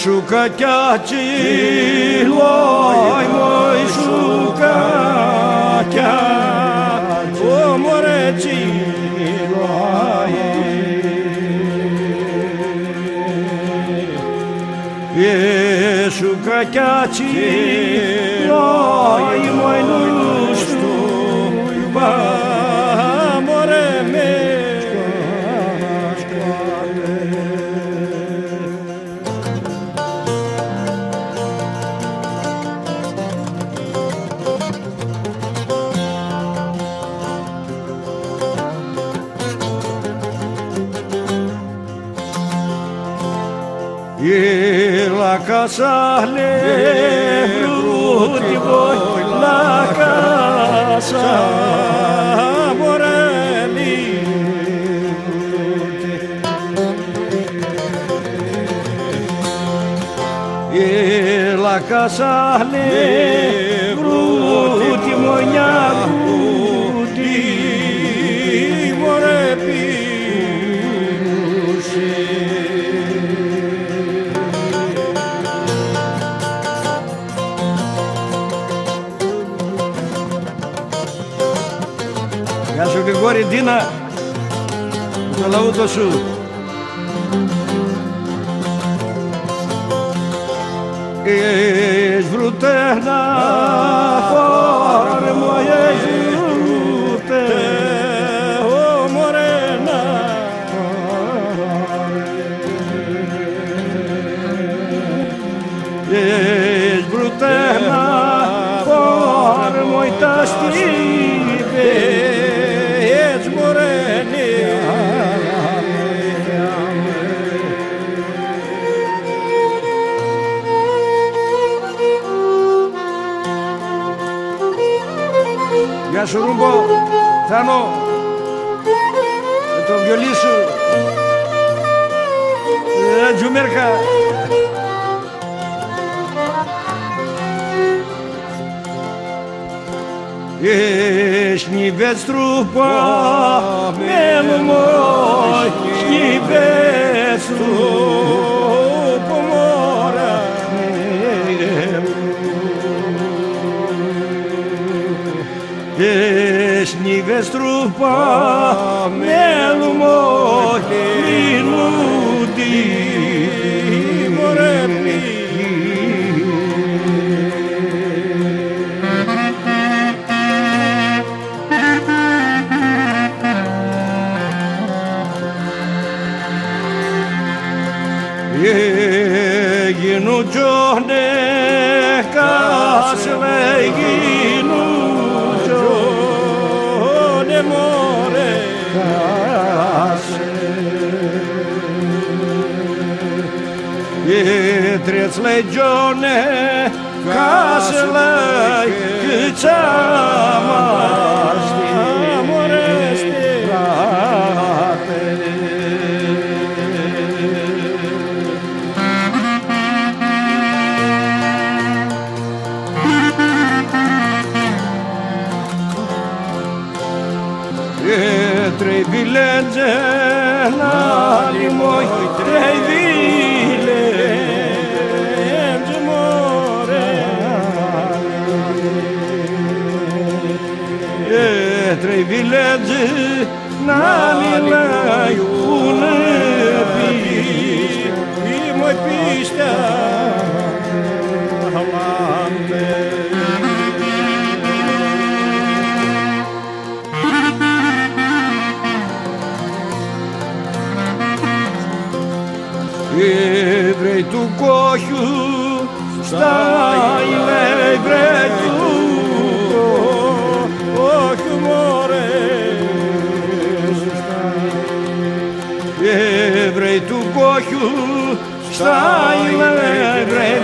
Шукатячи, лой мой шукатя, о моречи, лой. Шукатячи, лой мой нушту, ба море ме. La casa le frutti voi, la casa morelli. La casa le frutti mognacuti, morelli. Γεια σου Γρηγόρη, Ντίνα, το λαούτο σου. Εις βρουτένα φόρμο, εις βρούτε, ο μωρένα. Εις βρουτένα φόρμο, τα στήπε, Γεια σου Ρούμπο, Θάνο, με το βιολί σου, Τζουμέρκα. Śniwec trupa, memu moj, śniwec trupa mora. Śniwec trupa, memu moj, minudi, moremni. Γίνου τζόνε κάσλε, γίνου τζόνε μωρέ κάσλε. Τρέτσλε τζόνε κάσλε, κτσάμαστη μωρέ στράτε. Trei vilegge, nali moi, trei vilegge, more. Trei vilegge, nali lai, une pista, i moi pista, amante. Βρέι του κόχιου στα ηλέ, βρέι του κόχιου μωρέ. Βρέι του κόχιου στα ηλέ, βρέι